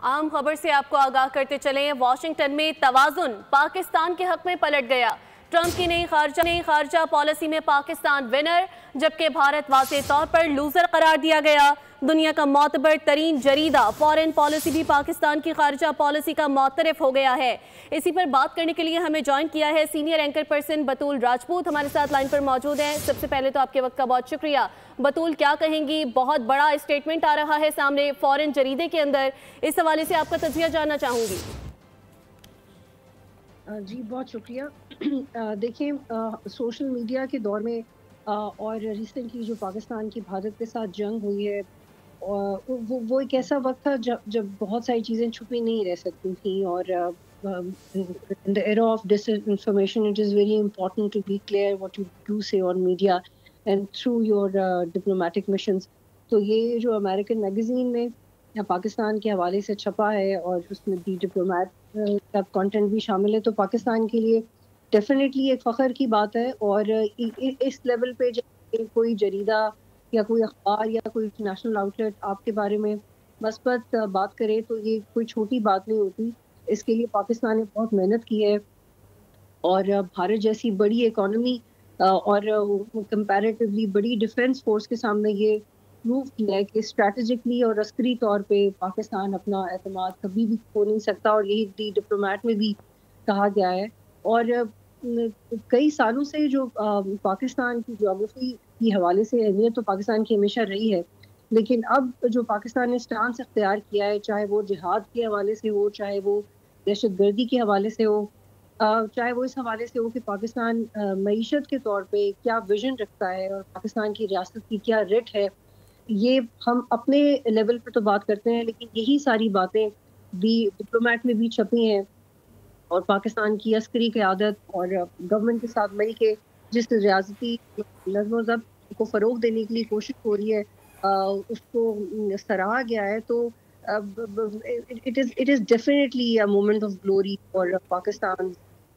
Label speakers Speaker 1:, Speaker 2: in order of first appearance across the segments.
Speaker 1: आम खबर से आपको आगाह करते चलें। वाशिंगटन में तवाज़ुन पाकिस्तान के हक में पलट गया। ट्रंप की नई खारजा पॉलिसी में पाकिस्तान विनर, जबकि भारत वाज़ेह तौर पर लूजर करार दिया गया। दुनिया का मोतबर तरीन जरीदा फॉरेन पॉलिसी भी पाकिस्तान की खारजा पॉलिसी का मोतरफ हो गया है। इसी पर बात करने के लिए हमें ज्वाइन किया है सीनियर एंकर पर्सन बतूल राजपूत, हमारे साथ लाइन पर मौजूद हैं। सबसे पहले तो आपके वक्त का बहुत शुक्रिया। बतूल, क्या कहेंगी? बहुत बड़ा स्टेटमेंट आ रहा है सामने फॉरेन जरीदे के अंदर, इस हवाले से आपका तज़किया जानना चाहूँगी।
Speaker 2: जी बहुत शुक्रिया। देखिए, सोशल मीडिया के दौर में और रिसेंटली जो पाकिस्तान की भारत के साथ जंग हुई है, वो एक ऐसा वक्त था जब बहुत सारी चीज़ें छुपी नहीं रह सकती थी। और in the era of disinformation, it is very important to be clear what you do say on media and through your diplomatic missions. तो ये जो अमेरिकन मैगज़ीन में या पाकिस्तान के हवाले से छपा है और उसमें दी डिप्लोमेट का कंटेंट भी शामिल है, तो पाकिस्तान के लिए डेफिनेटली एक फ़ख्र की बात है। और इस लेवल पे जब कोई जरीदा या कोई अखबार या कोई नेशनल आउटलेट आपके बारे में मस्बत बात करे, तो ये कोई छोटी बात नहीं होती। इसके लिए पाकिस्तान ने बहुत मेहनत की है और भारत जैसी बड़ी इकोनॉमी और कंपैरेटिवली बड़ी डिफेंस फोर्स के सामने ये प्रूव किया है कि स्ट्रैटेजिकली और अस्करी तौर पे पाकिस्तान अपना एतमाद कभी भी खो नहीं सकता। और यही दी डिप्लोमेट में भी कहा गया है। और कई सालों से जो पाकिस्तान की ज्योग्राफी के हवाले से अहमियत तो पाकिस्तान की हमेशा रही है, लेकिन अब जो पाकिस्तान ने स्टांस इख्तियार किया है, चाहे वो जिहाद के हवाले से हो, चाहे वो दहशतगर्दी के हवाले से हो, चाहे वो इस हवाले से हो कि पाकिस्तान मईशत के तौर पे क्या विजन रखता है और पाकिस्तान की रियासत की क्या रेट है, ये हम अपने लेवल पे तो बात करते हैं, लेकिन यही सारी बातें भी डिप्लोमेट में भी छपी हैं। और पाकिस्तान की अस्करी क़यादत और गवर्नमेंट के साथ मिल के जिस रियासती नज़्म ज़ब्त को फ़रोग़ देने के लिए कोशिश हो रही है, उसको सराहा गया है। तो it is definitely a moment of glory for Pakistan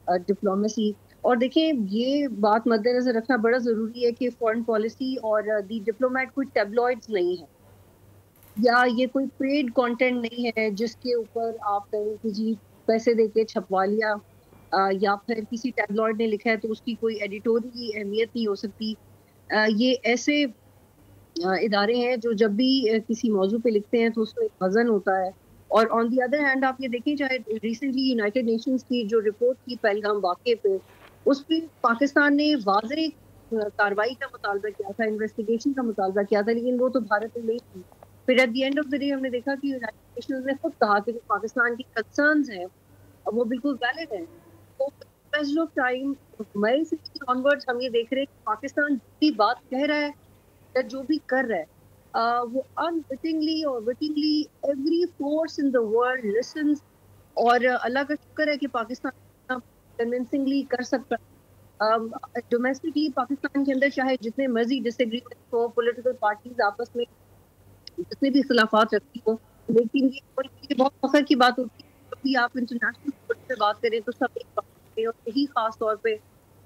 Speaker 2: diplomacy. और देखिए, ये बात मद्देनज़र रखना बड़ा ज़रूरी है कि फॉरेन पॉलिसी और दी डिप्लोमेट कोई टैबलॉइड्स नहीं है या ये कोई पेड कंटेंट नहीं है जिसके ऊपर आप कहें कि जी पैसे देके छपवा लिया, या फिर किसी टैबलॉइड ने लिखा है तो उसकी कोई एडिटोरियल अहमियत नहीं हो सकती। ये ऐसे इदारे हैं जो जब भी किसी मौजू पे लिखते हैं तो उसमें एक वज़न होता है। और ऑन दी अदर हैंड आप ये देखें, चाहे रिसेंटली यूनाइटेड नेशंस की जो रिपोर्ट की पहलगाम वाक़े पे, उस पर पाकिस्तान ने वाज़ेह कार्रवाई का मुतालबा किया था, इन्वेस्टिगेशन का मुतालबा किया था, लेकिन वो तो भारत ने नहीं की। फिर at the end of the day हमने देखा कि यूनाइटेड नेशंस ने खुद कहा कि जो पाकिस्तान की कंसर्न्स हैं वो बिल्कुल वैलिड हैं। तो पैसेज ऑफ टाइम मई से ऑनवर्ड्स हम ये देख रहे हैं कि पाकिस्तान जो भी बात कह रहा है या जो भी कर रहा है, वो अनविटिंगली और wittingly every force in the world listens. और अल्लाह का शुक्र है कि पाकिस्तान कन्विंसिंगली कर सकता है। डोमेस्टिकली पाकिस्तान के अंदर चाहे जितने मर्जी डिसएग्रीमेंट हो, पॉलिटिकल पार्टीज आपस में जितने भी इख्तिलाफात रखती हो, लेकिन ये बहुत फख्र की बात होती है जब भी आप इंटरनेशनल कोर्ट से बात करें तो सब एक बात करें। और यही खास तौर पे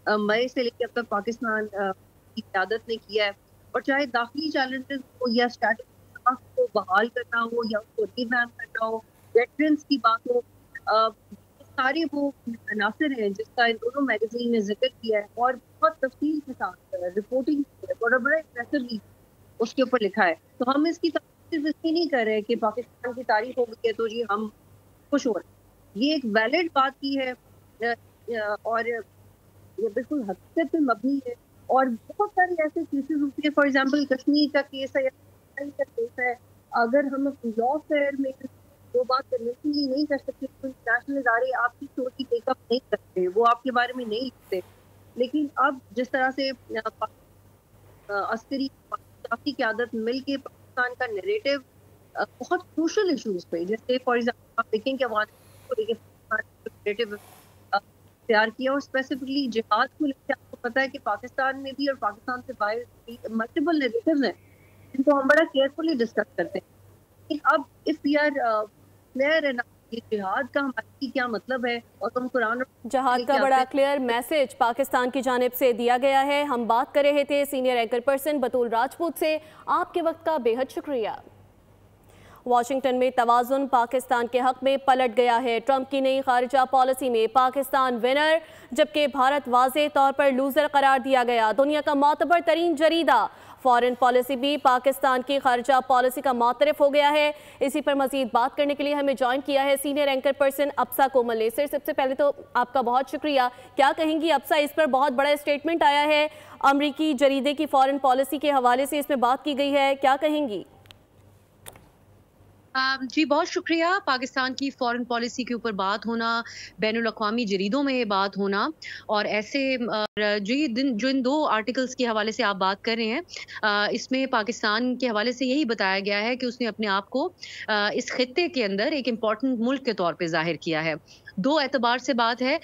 Speaker 2: मई से लेकर अब तक पाकिस्तान की क़यादत ने किया है। और चाहे दाखिली चैलेंजेस हो या स्ट्रैटेजी को बहाल करना हो या उसको रिवैम्प करना हो, वेटरन्स की बात हो, सारे वो अनासर हैं जिसका इन दोनों मैगजीन ने जिक्र किया है और बहुत तफसील के साथ रिपोर्टिंग और बड़ा इंप्रेसिवली उसके ऊपर लिखा है। तो हम इसकी तारीफ इसलिए नहीं कर रहे कि पाकिस्तान की तारीफ हो गई है तो जी हम खुश हो रहे हैं। ये एक वैलिड बात की है और ये बिल्कुल हकीकत पे मबनी है। और बहुत सारी ऐसे केसेस होती है, फॉर एग्जांपल कश्मीर का केस है या का केस है, अगर हम लॉ फेयर में वो बात कन्विंसिंगली नहीं कर सकते तो इंटरनेशनल इदारे आपकी स्टोरी टेकअप नहीं करते, वो आपके बारे में नहीं लिखते। लेकिन अब जिस तरह से अस्करी की क़यादत मिल के पाकिस्तान का नैरेटिव बहुत क्रूशल इशूज पे, जैसे फॉर एग्जांपल आप देखें कि अफगानिस्तान को लेकर नैरेटिव तैयार किया और स्पेसिफिकली जिहाद को लेकर आपको पता है कि पाकिस्तान में भी और पाकिस्तान से बाहर भी मल्टीपल नैरेटिव्स हैं जिनको हम बड़ा केयरफुली डिस्कस करते हैं। लेकिन अब if we are clear and जिहाद का हमारे क्या मतलब है और हम कुरान
Speaker 1: जिहाद का बड़ा क्लियर मैसेज पाकिस्तान की जानिब से दिया गया है। हम बात कर रहे थे सीनियर एंकर पर्सन बतूल राजपूत से। आपके वक्त का बेहद शुक्रिया। वाशिंगटन में तवाज़ुन पाकिस्तान के हक में पलट गया है। ट्रंप की नई खारजा पॉलिसी में पाकिस्तान विनर जबकि भारत वाज़े तौर पर लूज़र करार दिया गया। दुनिया का मोतबर तरीन जरीदा फॉरेन पॉलिसी भी पाकिस्तान की खारजा पॉलिसी का मोतरफ हो गया है। इसी पर मजीद बात करने के लिए हमें ज्वाइन किया है सीनियर एंकर पर्सन अप्सा कोमल ने। सर, सबसे पहले तो आपका बहुत शुक्रिया। क्या कहेंगी अप्सा, इस पर बहुत बड़ा स्टेटमेंट आया है, अमरीकी जरीदे की फॉरेन पॉलिसी के हवाले से इसमें बात की गई है, क्या कहेंगी?
Speaker 3: जी बहुत शुक्रिया। पाकिस्तान की फॉरेन पॉलिसी के ऊपर बात होना, बैनुल-अक़वामी जरीदों में बात होना और ऐसे जो इन दो आर्टिकल्स के हवाले से आप बात कर रहे हैं, इसमें पाकिस्तान के हवाले से यही बताया गया है कि उसने अपने आप को इस खित्ते के अंदर एक इम्पॉर्टेंट मुल्क के तौर पे जाहिर किया है। दो एतबार से बात है,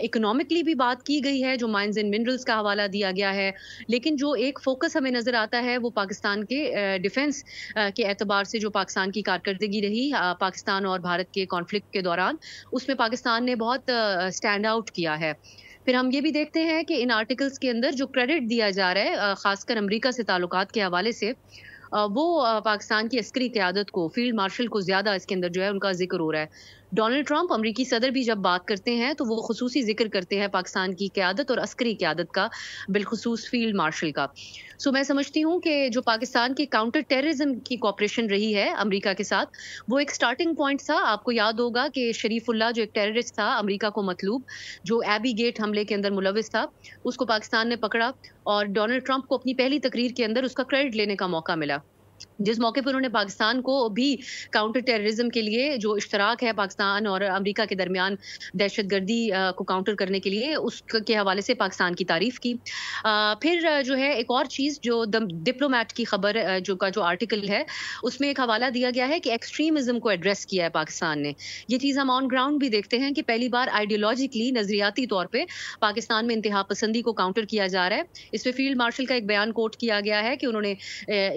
Speaker 3: इकोनॉमिकली भी बात की गई है, जो माइंस एंड मिनरल्स का हवाला दिया गया है, लेकिन जो एक फोकस हमें नजर आता है वो पाकिस्तान के डिफेंस के एतबार से जो पाकिस्तान की कारकर्दगी रही पाकिस्तान और भारत के कॉन्फ्लिक्ट के दौरान, उसमें पाकिस्तान ने बहुत स्टैंड आउट किया है। फिर हम ये भी देखते हैं कि इन आर्टिकल्स के अंदर जो क्रेडिट दिया जा रहा है खासकर अमेरिका से ताल्लुकात के हवाले से, वो पाकिस्तान की अस्करी क़यादत को, फील्ड मार्शल को ज़्यादा इसके अंदर जो है उनका जिक्र हो रहा है। डोनाल्ड ट्रंप अमरीकी सदर भी जब बात करते हैं तो वो खुसूसी जिक्र करते हैं पाकिस्तान की क़यादत और अस्करी क़यादत का, बिलखुसूस फील्ड मार्शल का। सो मैं समझती हूँ कि जो पाकिस्तान की काउंटर टेररिज्म की कॉपरेशन रही है अमेरिका के साथ, वो एक स्टार्टिंग पॉइंट था। आपको याद होगा कि शरीफुल्लाह जो एक टेररिस्ट था अमेरिका को मतलूब, जो एबी गेट हमले के अंदर मुलविस था, उसको पाकिस्तान ने पकड़ा और डोनाल्ड ट्रंप को अपनी पहली तकरीर के अंदर उसका क्रेडिट लेने का मौका मिला, जिस मौके पर उन्होंने पाकिस्तान को भी काउंटर टेररिज्म के लिए जो इश्तराक है पाकिस्तान और अमेरिका के दरमियान दहशतगर्दी को काउंटर करने के लिए, उसके हवाले से पाकिस्तान की तारीफ की। फिर जो है एक और चीज़ जो डिप्लोमेट की खबर जो आर्टिकल है उसमें एक हवाला दिया गया है कि एक्सट्रीमिज्म को एड्रेस किया है पाकिस्तान ने। ये चीज़ हम ऑन ग्राउंड भी देखते हैं कि पहली बार आइडियोलॉजिकली नजरियाती तौर पर पाकिस्तान में इंतहा पसंदी को काउंटर किया जा रहा है। इसमें फील्ड मार्शल का एक बयान कोट किया गया है कि उन्होंने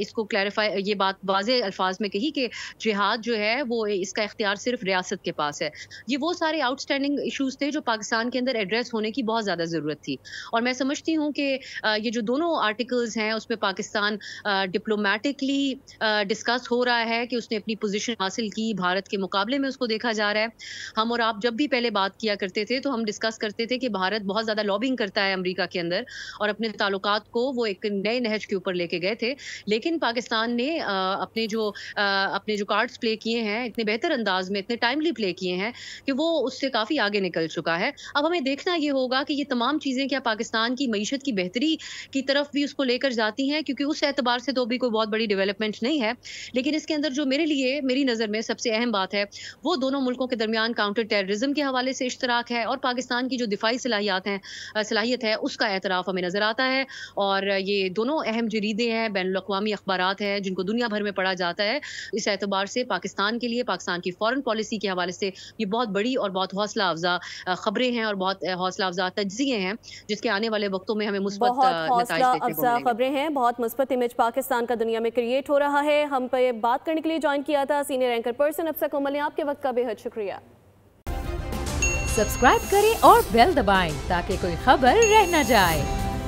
Speaker 3: इसको क्लैरिफाई, ये बात वाज़े अल्फाज में कही कि जिहाद जो है वो इसका इख्तियार सिर्फ रियासत के पास है। ये वो सारे आउटस्टैंडिंग इश्यूज थे जो पाकिस्तान के अंदर एड्रेस होने की बहुत ज़्यादा ज़रूरत थी और मैं समझती हूँ कि ये जो दोनों आर्टिकल्स हैं उसमें पाकिस्तान डिप्लोमेटिकली डिस्कस हो रहा है कि उसने अपनी पोजीशन हासिल की, भारत के मुकाबले में उसको देखा जा रहा है। हम और आप जब भी पहले बात किया करते थे तो हम डिस्कस करते थे कि भारत बहुत ज़्यादा लॉबिंग करता है अमेरिका के अंदर और अपने ताल्लुकात को वो एक नए नहज के ऊपर लेके गए थे, लेकिन पाकिस्तान ने अपने जो कार्ड्स प्ले किए हैं इतने बेहतर अंदाज में, इतने टाइमली प्ले किए हैं कि वो उससे काफ़ी आगे निकल चुका है। अब हमें देखना ये होगा कि ये तमाम चीज़ें क्या पाकिस्तान की मईशत की बेहतरी की तरफ भी उसको लेकर जाती हैं, क्योंकि उस एतबार से तो भी कोई बहुत बड़ी डेवलपमेंट नहीं है, लेकिन इसके अंदर जो मेरी नज़र में सबसे अहम बात है वो दोनों मुल्कों के दरमियान काउंटर टेररिज्म के हवाले से इश्तराक है और पाकिस्तान की जो दिफाई सलाहियत है उसका एतराफ़ हमें नज़र आता है। और ये दोनों अहम जरीदे हैं, बैनुल-अक़वामी अखबारात हैं जिनको दुनिया भर में पढ़ा जाता है। इस एतबार से पाकिस्तान के लिए, पाकिस्तान की फॉरेन पॉलिसी के हवाले से ये बहुत बड़ी और बहुत हौसला अफजा खबरें हैं और बहुत हौसला अफजा तज्ज़िये हैं, जिसके आने वाले वक्तों में हमें मुस्बत
Speaker 1: हौसला अफजा खबरें हैं। बहुत मुस्बत इमेज पाकिस्तान का दुनिया में क्रिएट हो रहा है। हम पे बात करने के लिए ज्वाइन किया था सीनियर एंकर पर्सन अप्सा कोमल ने। आपके वक्त का बेहद शुक्रिया।
Speaker 4: सब्सक्राइब करें और बेल दबाएं ताकि कोई खबर रह न जाए।